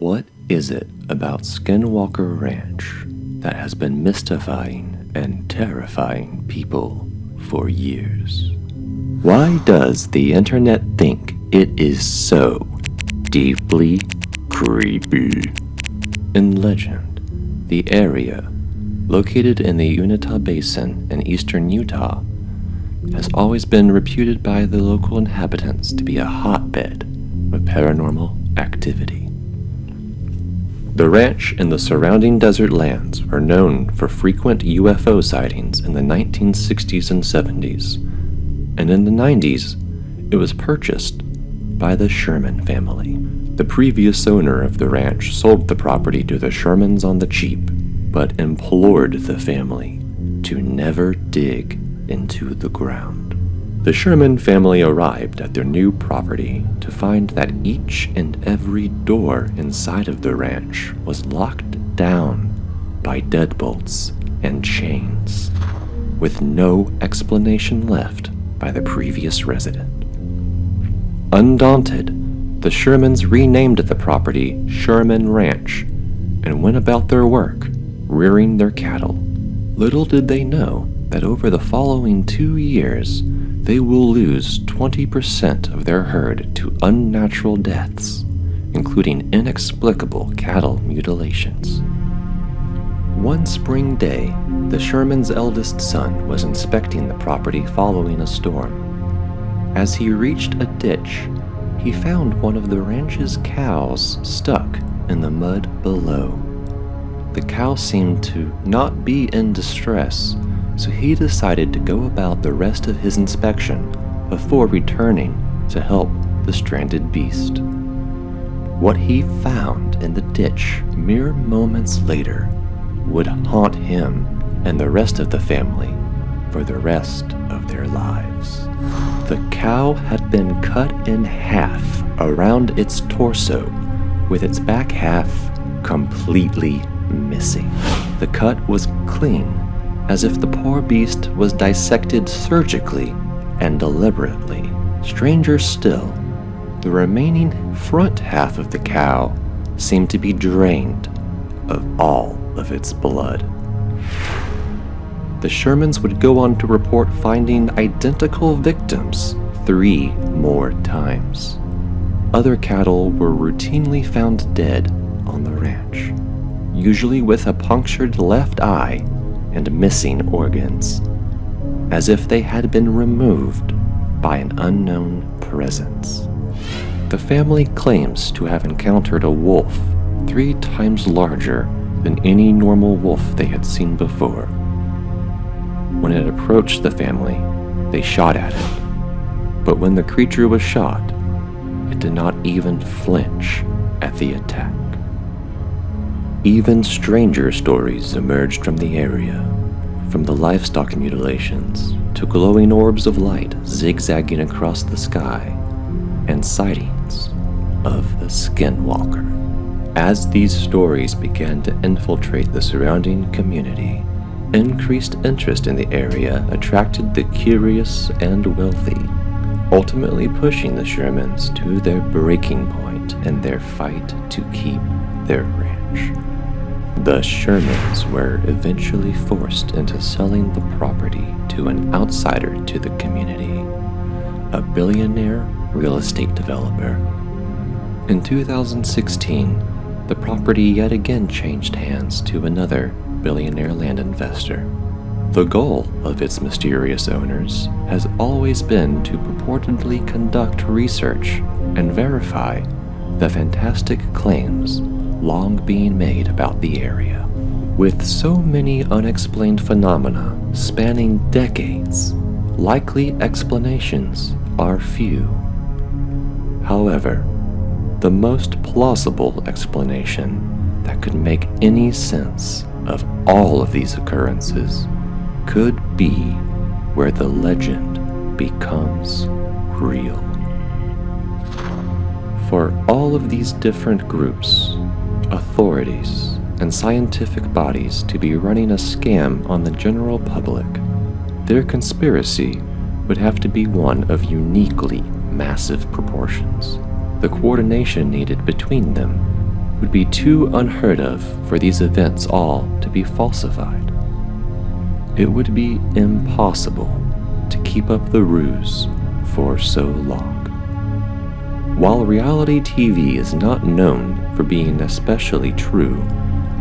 What is it about Skinwalker Ranch that has been mystifying and terrifying people for years? Why does the internet think it is so deeply creepy? In legend, the area, located in the Uinta Basin in eastern Utah, has always been reputed by the local inhabitants to be a hotbed of paranormal activity. The ranch and the surrounding desert lands are known for frequent UFO sightings in the 1960s and 70s, and in the 90s, it was purchased by the Sherman family. The previous owner of the ranch sold the property to the Shermans on the cheap, but implored the family to never dig into the ground. The Sherman family arrived at their new property to find that each and every door inside of the ranch was locked down by deadbolts and chains, with no explanation left by the previous resident. Undaunted, the Shermans renamed the property Sherman Ranch and went about their work, rearing their cattle. Little did they know that over the following 2 years, they will lose 20% of their herd to unnatural deaths, including inexplicable cattle mutilations. One spring day, the Sherman's eldest son was inspecting the property following a storm. As he reached a ditch, he found one of the ranch's cows stuck in the mud below. The cow seemed to not be in distress, so he decided to go about the rest of his inspection before returning to help the stranded beast. What he found in the ditch mere moments later would haunt him and the rest of the family for the rest of their lives. The cow had been cut in half around its torso, with its back half completely missing. The cut was clean, as if the poor beast was dissected surgically and deliberately. Stranger still, the remaining front half of the cow seemed to be drained of all of its blood. The Shermans would go on to report finding identical victims 3 more times. Other cattle were routinely found dead on the ranch, usually with a punctured left eye and missing organs, as if they had been removed by an unknown presence. The family claims to have encountered a wolf 3 times larger than any normal wolf they had seen before. When it approached the family, they shot at it, but when the creature was shot, it did not even flinch at the attack. Even stranger stories emerged from the area, from the livestock mutilations to glowing orbs of light zigzagging across the sky, and sightings of the Skinwalker. As these stories began to infiltrate the surrounding community, increased interest in the area attracted the curious and wealthy, ultimately pushing the Shermans to their breaking point in their fight to keep their ranch. The Shermans were eventually forced into selling the property to an outsider to the community, a billionaire real estate developer. In 2016, the property yet again changed hands to another billionaire land investor. The goal of its mysterious owners has always been to purportedly conduct research and verify the fantastic claims long being made about the area. With so many unexplained phenomena spanning decades, likely explanations are few. However, the most plausible explanation that could make any sense of all of these occurrences could be where the legend becomes real. For all of these different groups, authorities, and scientific bodies to be running a scam on the general public, their conspiracy would have to be one of uniquely massive proportions. The coordination needed between them would be too unheard of for these events all to be falsified. It would be impossible to keep up the ruse for so long. While reality TV is not known for being especially true,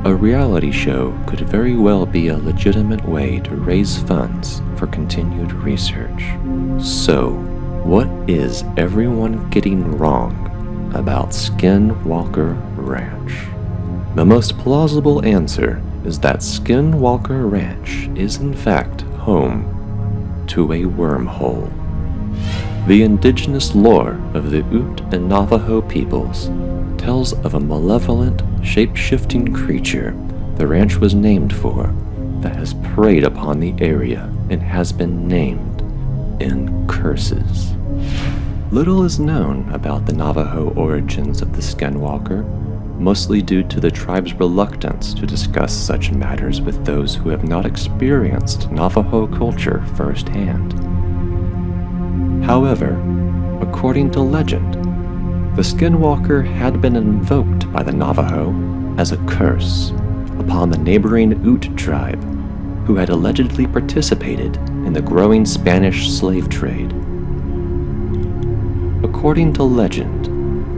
a reality show could very well be a legitimate way to raise funds for continued research. So, what is everyone getting wrong about Skinwalker Ranch? The most plausible answer is that Skinwalker Ranch is in fact home to a wormhole. The indigenous lore of the Ute and Navajo peoples tells of a malevolent, shape-shifting creature the ranch was named for that has preyed upon the area and has been named in curses. Little is known about the Navajo origins of the Skinwalker, mostly due to the tribe's reluctance to discuss such matters with those who have not experienced Navajo culture firsthand. However, according to legend, the Skinwalker had been invoked by the Navajo as a curse upon the neighboring Ute tribe, who had allegedly participated in the growing Spanish slave trade. According to legend,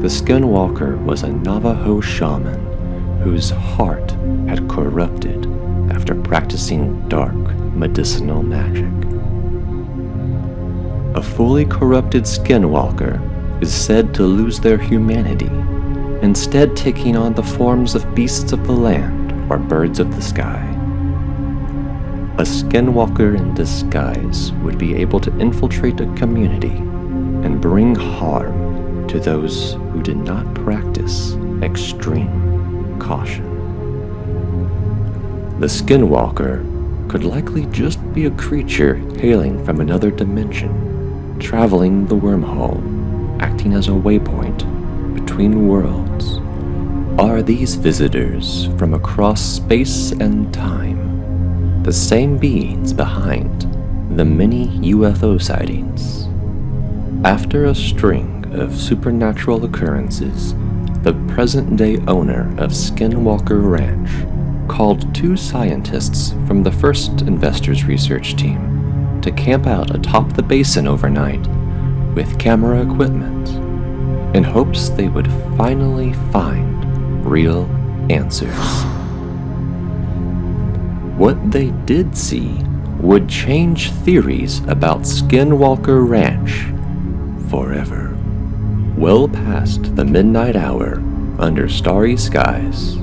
the Skinwalker was a Navajo shaman whose heart had corrupted after practicing dark medicinal magic. A fully corrupted Skinwalker is said to lose their humanity, instead taking on the forms of beasts of the land or birds of the sky. A Skinwalker in disguise would be able to infiltrate a community and bring harm to those who did not practice extreme caution. The Skinwalker could likely just be a creature hailing from another dimension, traveling the wormhole, acting as a waypoint between worlds. Are these visitors from across space and time the same beings behind the many UFO sightings? After a string of supernatural occurrences, the present-day owner of Skinwalker Ranch called 2 scientists from the first investors' research team to camp out atop the basin overnight with camera equipment in hopes they would finally find real answers. What they did see would change theories about Skinwalker Ranch forever. Well past the midnight hour, under starry skies,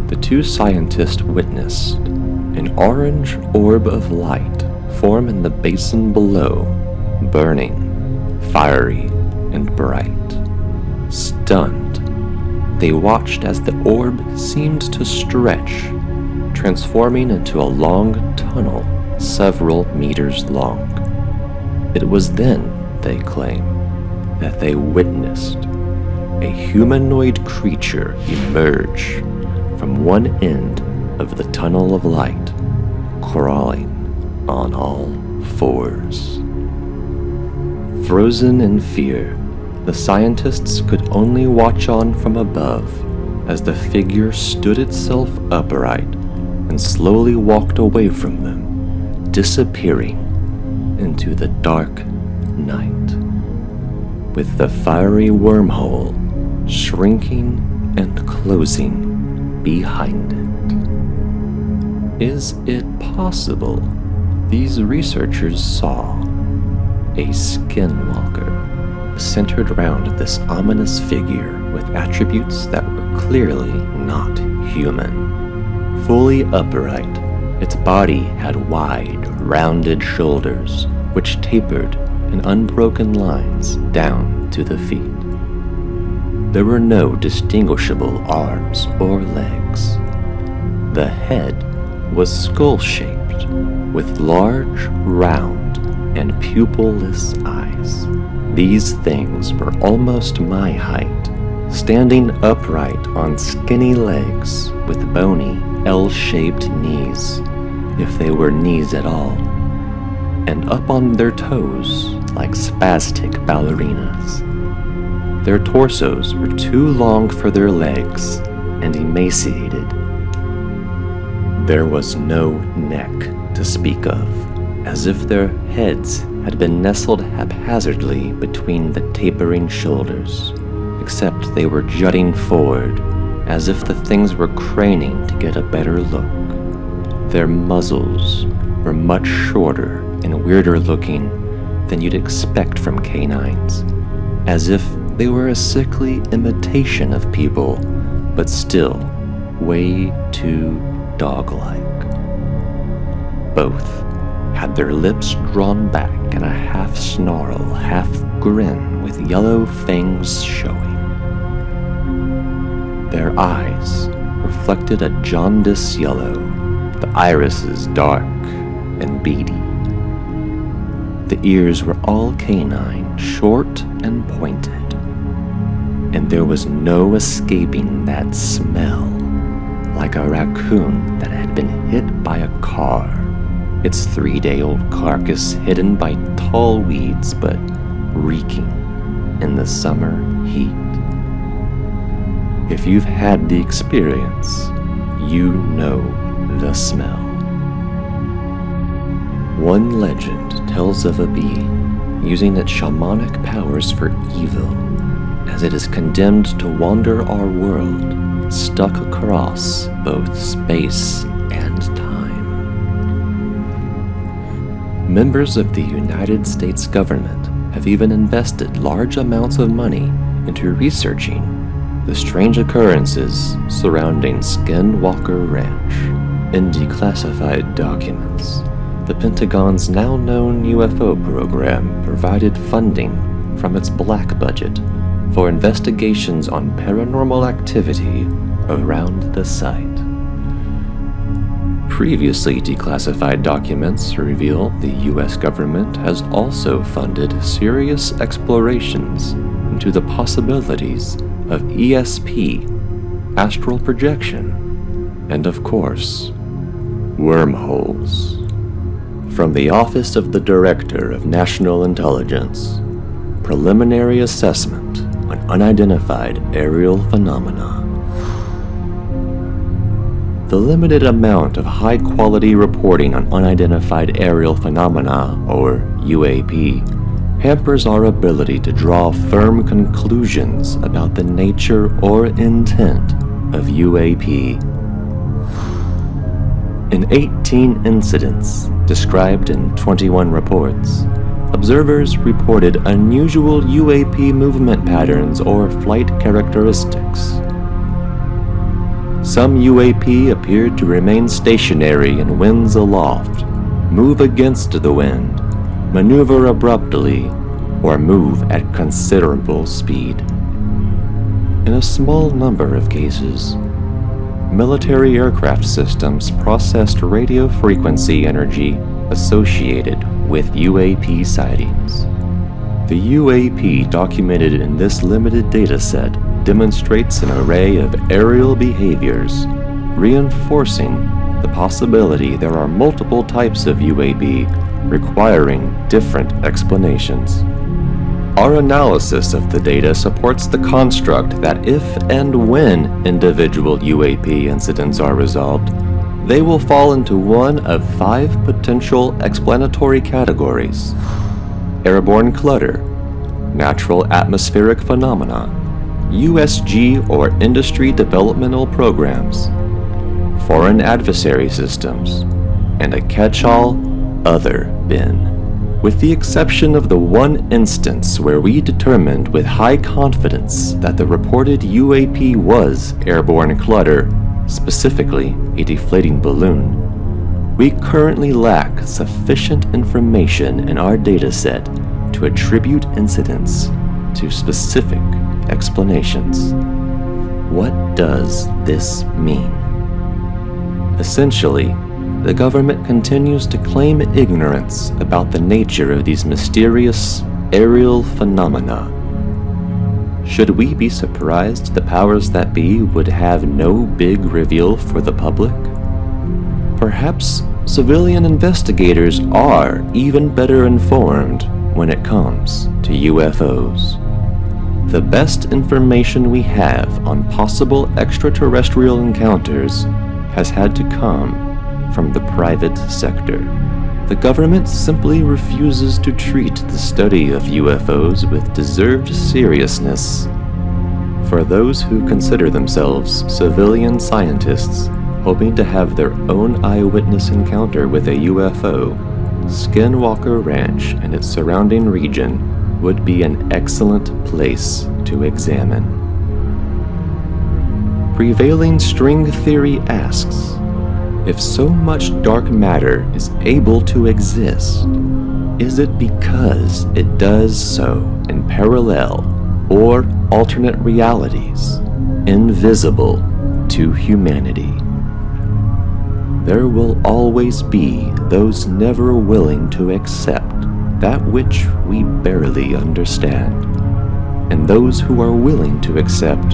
the 2 scientists witnessed an orange orb of light form in the basin below, burning, fiery, and bright. Stunned, they watched as the orb seemed to stretch, transforming into a long tunnel several meters long. It was then, they claim, that they witnessed a humanoid creature emerge from one end of the tunnel of light, crawling on all 4s. Frozen in fear, the scientists could only watch on from above as the figure stood itself upright and slowly walked away from them, disappearing into the dark night, with the fiery wormhole shrinking and closing behind it. Is it possible these researchers saw a Skinwalker centered around this ominous figure with attributes that were clearly not human? Fully upright, its body had wide, rounded shoulders which tapered in unbroken lines down to the feet. There were no distinguishable arms or legs. The head was skull-shaped, with large, round, and pupilless eyes. These things were almost my height, standing upright on skinny legs with bony, L-shaped knees, if they were knees at all, and up on their toes like spastic ballerinas. Their torsos were too long for their legs, and emaciated. There was no neck to speak of, as if their heads had been nestled haphazardly between the tapering shoulders, except they were jutting forward, as if the things were craning to get a better look. Their muzzles were much shorter and weirder looking than you'd expect from canines, as if they were a sickly imitation of people, but still way too dog-like. Both had their lips drawn back in a half-snarl, half-grin with yellow fangs showing. Their eyes reflected a jaundice yellow, the irises dark and beady. The ears were all canine, short and pointed, and there was no escaping that smell, like a raccoon that had been hit by a car, its 3-day-old carcass hidden by tall weeds but reeking in the summer heat. If you've had the experience, you know the smell. One legend tells of a being using its shamanic powers for evil, as it is condemned to wander our world, stuck across both space and time. Members of the United States government have even invested large amounts of money into researching the strange occurrences surrounding Skinwalker Ranch. In declassified documents, the Pentagon's now-known UFO program provided funding from its black budget for investigations on paranormal activity around the site. Previously declassified documents reveal the U.S. government has also funded serious explorations into the possibilities of ESP, astral projection, and of course, wormholes. From the Office of the Director of National Intelligence, Preliminary Assessment on Unidentified Aerial Phenomena. The limited amount of high-quality reporting on unidentified aerial phenomena, or UAP, hampers our ability to draw firm conclusions about the nature or intent of UAP. In 18 incidents, described in 21 reports, observers reported unusual UAP movement patterns or flight characteristics. Some UAP appeared to remain stationary in winds aloft, move against the wind, maneuver abruptly, or move at considerable speed. In a small number of cases, military aircraft systems processed radio frequency energy associated with UAP sightings. The UAP documented in this limited dataset demonstrates an array of aerial behaviors, reinforcing the possibility there are multiple types of UAP requiring different explanations. Our analysis of the data supports the construct that if and when individual UAP incidents are resolved, they will fall into one of 5 potential explanatory categories: airborne clutter, natural atmospheric phenomena, USG or industry developmental programs, foreign adversary systems, and a catch-all other bin. With the exception of the one instance where we determined with high confidence that the reported UAP was airborne clutter, specifically a deflating balloon, we currently lack sufficient information in our dataset to attribute incidents to specific explanations. What does this mean? Essentially, the government continues to claim ignorance about the nature of these mysterious aerial phenomena. Should we be surprised the powers that be would have no big reveal for the public? Perhaps civilian investigators are even better informed when it comes to UFOs. The best information we have on possible extraterrestrial encounters has had to come from the private sector. The government simply refuses to treat the study of UFOs with deserved seriousness. For those who consider themselves civilian scientists hoping to have their own eyewitness encounter with a UFO, Skinwalker Ranch and its surrounding region would be an excellent place to examine. Prevailing string theory asks, if so much dark matter is able to exist, is it because it does so in parallel or alternate realities, invisible to humanity? There will always be those never willing to accept that which we barely understand, and those who are willing to accept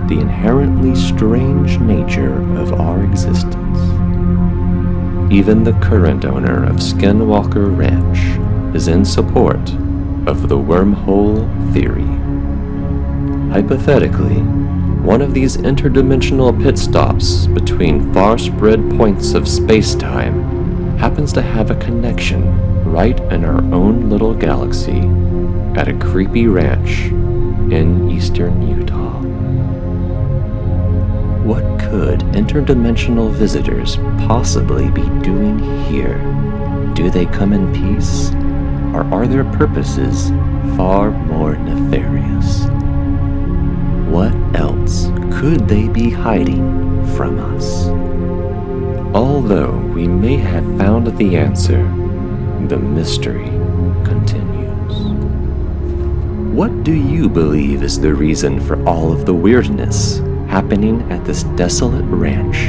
the inherently strange nature of our existence. Even the current owner of Skinwalker Ranch is in support of the wormhole theory. Hypothetically, one of these interdimensional pit stops between far-spread points of space-time happens to have a connection right in our own little galaxy at a creepy ranch in eastern Utah. What could interdimensional visitors possibly be doing here? Do they come in peace, or are their purposes far more nefarious? What else could they be hiding from us? Although we may have found the answer, the mystery continues. What do you believe is the reason for all of the weirdness happening at this desolate ranch